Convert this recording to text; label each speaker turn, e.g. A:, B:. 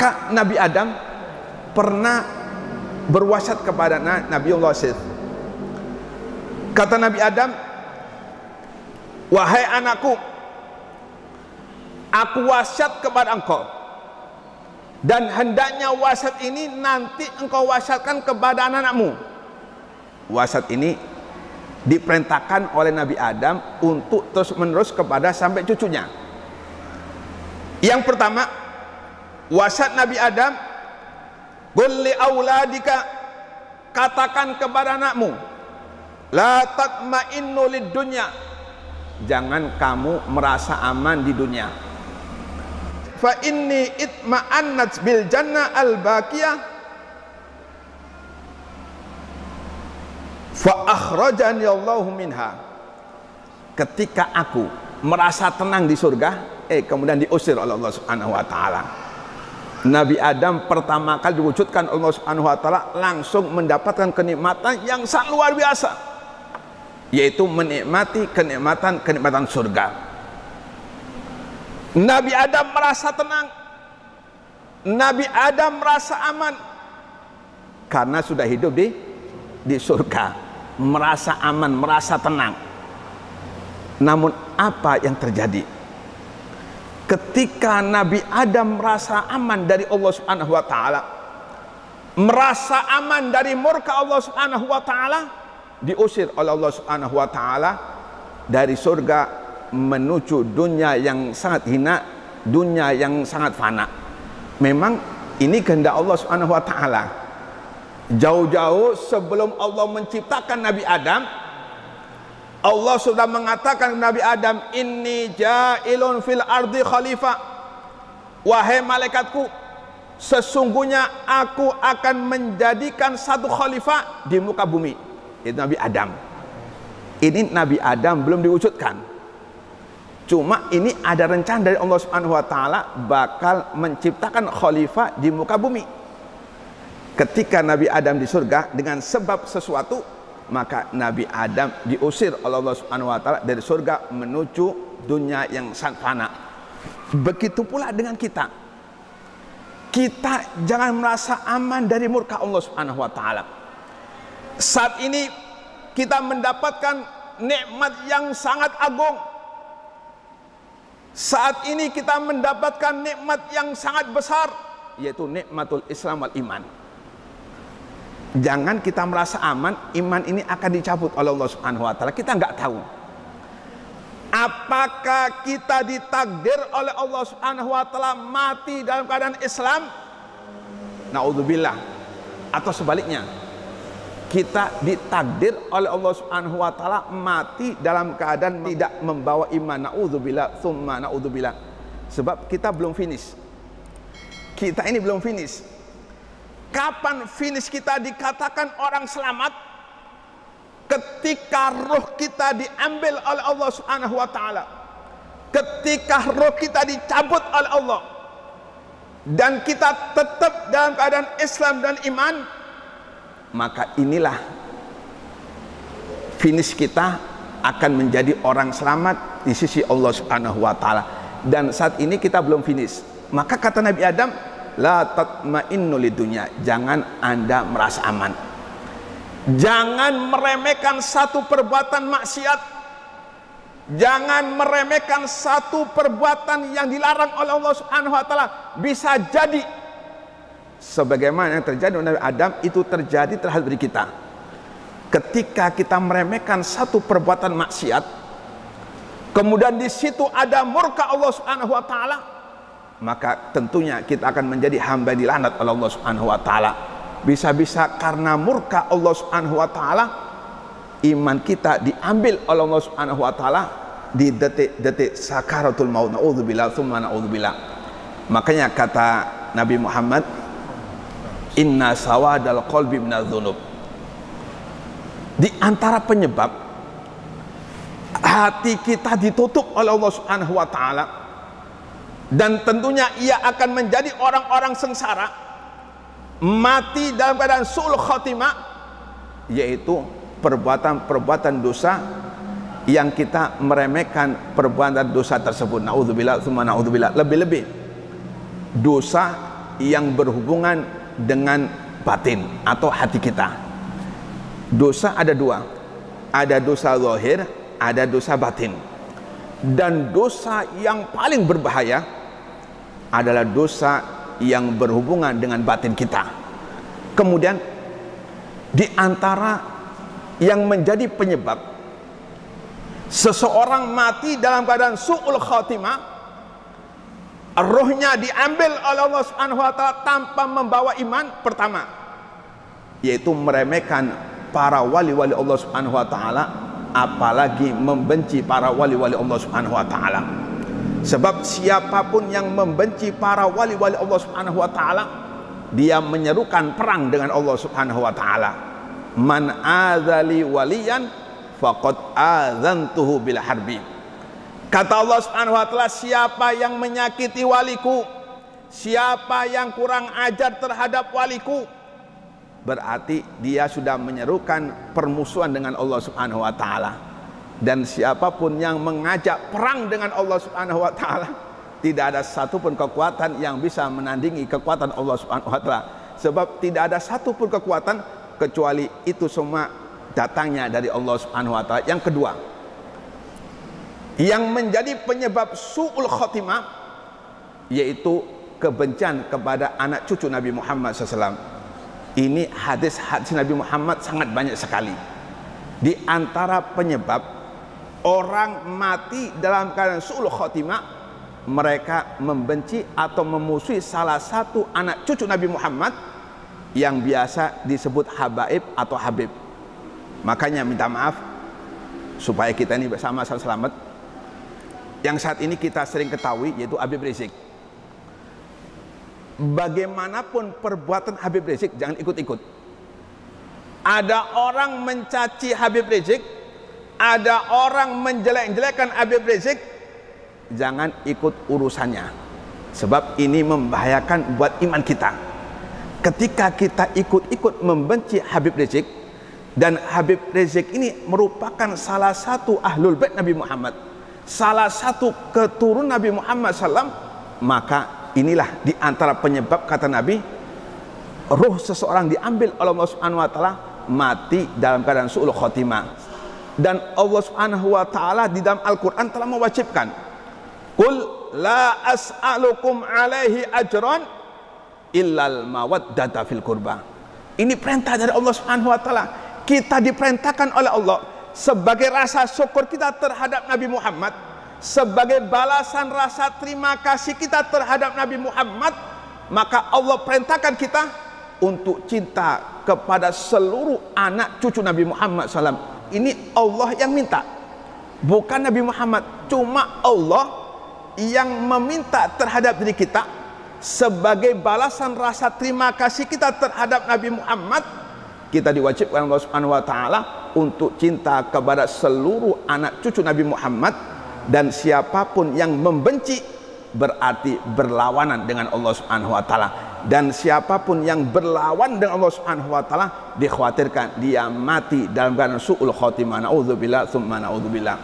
A: Maka Nabi Adam pernah berwasiat kepada Nabiullah Sith. Kata Nabi Adam, wahai anakku, aku wasiat kepada engkau, dan hendaknya wasiat ini nanti engkau wasiatkan kepada anak-anakmu. Wasiat ini diperintahkan oleh Nabi Adam untuk terus menerus kepada sampai cucunya. Yang pertama, wasiat Nabi Adam, qul li auladika, katakan kepada anakmu, la tatma'innu lid dunya, jangan kamu merasa aman di dunia. Fa inni itma'annat bil jannah al baqiyah fa akhrajani Allahu minha. Ketika aku merasa tenang di surga, kemudian diusir oleh Allah Subhanahu wa taala. Nabi Adam pertama kali diwujudkan Allah Subhanahu wa taala langsung mendapatkan kenikmatan yang sangat luar biasa, yaitu menikmati kenikmatan surga. Nabi Adam merasa tenang, Nabi Adam merasa aman karena sudah hidup di surga, merasa aman, merasa tenang. Namun apa yang terjadi ketika Nabi Adam merasa aman dari Allah Subhanahu wa taala, merasa aman dari murka Allah Subhanahu wa taala, diusir oleh Allah Subhanahu wa taala dari surga menuju dunia yang sangat hina, dunia yang sangat fana. Memang ini kehendak Allah Subhanahu wa taala. Jauh-jauh sebelum Allah menciptakan Nabi Adam, Allah sudah mengatakan kepada Nabi Adam, inni ja'ilun fil ardi khalifah, wahai malaikatku, sesungguhnya aku akan menjadikan satu khalifah di muka bumi. Itu Nabi Adam. Ini Nabi Adam belum diwujudkan, cuma ini ada rencana dari Allah Subhanahu wa taala bakal menciptakan khalifah di muka bumi. Ketika Nabi Adam di surga dengan sebab sesuatu, maka Nabi Adam diusir oleh Allah Subhanahu wa taala dari surga menuju dunia yang sangat fana. Begitu pula dengan kita. Kita jangan merasa aman dari murka Allah Subhanahu wa taala. Saat ini kita mendapatkan nikmat yang sangat agung. Saat ini kita mendapatkan nikmat yang sangat besar, yaitu nikmatul Islam wal iman. Jangan kita merasa aman, iman ini akan dicabut oleh Allah Subhanahu wa taala. Kita nggak tahu apakah kita ditakdir oleh Allah Subhanahu wa taala mati dalam keadaan Islam, naudzubillah, atau sebaliknya kita ditakdir oleh Allah Subhanahu wa taala mati dalam keadaan tidak membawa iman, naudzubillah tsumma naudzubillah. Sebab kita belum finish. Kita ini belum finish. Kapan finish kita dikatakan orang selamat? Ketika roh kita diambil oleh Allah Subhanahu wa taala, ketika roh kita dicabut oleh Allah, dan kita tetap dalam keadaan Islam dan iman, maka inilah finish kita akan menjadi orang selamat di sisi Allah Subhanahu wa taala. Dan saat ini kita belum finish. Maka kata Nabi Adam, la tatma'innu lidunya, jangan Anda merasa aman, jangan meremehkan satu perbuatan maksiat, jangan meremehkan satu perbuatan yang dilarang oleh Allah Subhanahu wa taala. Bisa jadi sebagaimana yang terjadi dengan Nabi Adam itu terjadi terhadap diri kita. Ketika kita meremehkan satu perbuatan maksiat, kemudian di situ ada murka Allah Subhanahu wa taala, maka tentunya kita akan menjadi hamba yang dilaknat oleh Allah Subhanahu wa taala. Bisa-bisa karena murka Allah Subhanahu wa taala, iman kita diambil oleh Allah Subhanahu wa taala di detik-detik sakaratul maut. Naudzubillah tsumma naudzubillah. Makanya kata Nabi Muhammad, inna sawadal qalbi minadz-dzunub. Di antara penyebab hati kita ditutup oleh Allah Subhanahu wa taala, dan tentunya ia akan menjadi orang-orang sengsara, mati dalam keadaan su'ul khatimah, yaitu perbuatan-perbuatan dosa yang kita meremehkan perbuatan dosa tersebut. Naudzubillah tsumma naudzubillah. Lebih-lebih dosa yang berhubungan dengan batin atau hati kita. Dosa ada dua, ada dosa zahir, ada dosa batin. Dan dosa yang paling berbahaya adalah dosa yang berhubungan dengan batin kita. Kemudian di antara yang menjadi penyebab seseorang mati dalam keadaan su'ul khatimah, rohnya diambil oleh Allah Subhanahu wa taala tanpa membawa iman, pertama yaitu meremehkan para wali-wali Allah Subhanahu wa taala, apalagi membenci para wali-wali Allah Subhanahu wa taala. Sebab siapapun yang membenci para wali-wali Allah Subhanahu wa taala, dia menyerukan perang dengan Allah Subhanahu wa taala. Man adzali waliyan faqad adzantuhu bil harbi. Kata Allah Subhanahu wa taala, siapa yang menyakiti waliku, siapa yang kurang ajar terhadap waliku, berarti dia sudah menyerukan permusuhan dengan Allah Subhanahu wa taala. Dan siapapun yang mengajak perang dengan Allah Subhanahu wa taala, tidak ada satupun kekuatan yang bisa menandingi kekuatan Allah Subhanahu wa taala. Sebab tidak ada satupun kekuatan kecuali itu semua datangnya dari Allah Subhanahu wa taala. Yang kedua, yang menjadi penyebab su'ul khotimah yaitu kebencian kepada anak cucu Nabi Muhammad SAW. Ini hadis-hadis Nabi Muhammad sangat banyak sekali. Di antara penyebab orang mati dalam keadaan su'ul khotimah, mereka membenci atau memusuhi salah satu anak cucu Nabi Muhammad yang biasa disebut habaib atau habib. Makanya minta maaf supaya kita ini bersama-sama selamat. Yang saat ini kita sering ketahui yaitu Habib Rizik. Bagaimanapun perbuatan Habib Rizik, jangan ikut-ikut. Ada orang mencaci Habib Rizik, ada orang menjelek-jelekan Habib Rizik, jangan ikut urusannya. Sebab ini membahayakan buat iman kita. Ketika kita ikut-ikut membenci Habib Rizik, dan Habib Rizik ini merupakan salah satu ahlul bait Nabi Muhammad, salah satu keturunan Nabi Muhammad SAW, maka inilah di antara penyebab, kata Nabi, ruh seseorang diambil oleh Allah Subhanahu wa taala, mati dalam keadaan su'ul khotimah. Dan Allah Subhanahu wa taala di dalam Al-Qur'an telah mewajibkan, qul la as'alukum alaihi ajran illal mawaddata fil qurba. Ini perintah dari Allah Subhanahu wa taala. Kita diperintahkan oleh Allah sebagai rasa syukur kita terhadap Nabi Muhammad, sebagai balasan rasa terima kasih kita terhadap Nabi Muhammad, maka Allah perintahkan kita untuk cinta kepada seluruh anak cucu Nabi Muhammad SAW. Ini Allah yang minta, bukan Nabi Muhammad. Cuma Allah yang meminta terhadap diri kita sebagai balasan rasa terima kasih kita terhadap Nabi Muhammad. Kita diwajibkan Allah Subhanahu wa taala untuk cinta kepada seluruh anak cucu Nabi Muhammad, dan siapapun yang membenci berarti berlawanan dengan Allah Subhanahu wa taala. Dan siapapun yang berlawan dengan Allah Subhanahu wa taala, dikhawatirkan dia mati dalam keadaan su'ul khotimah. Naudzubillah tsumma naudzubillah.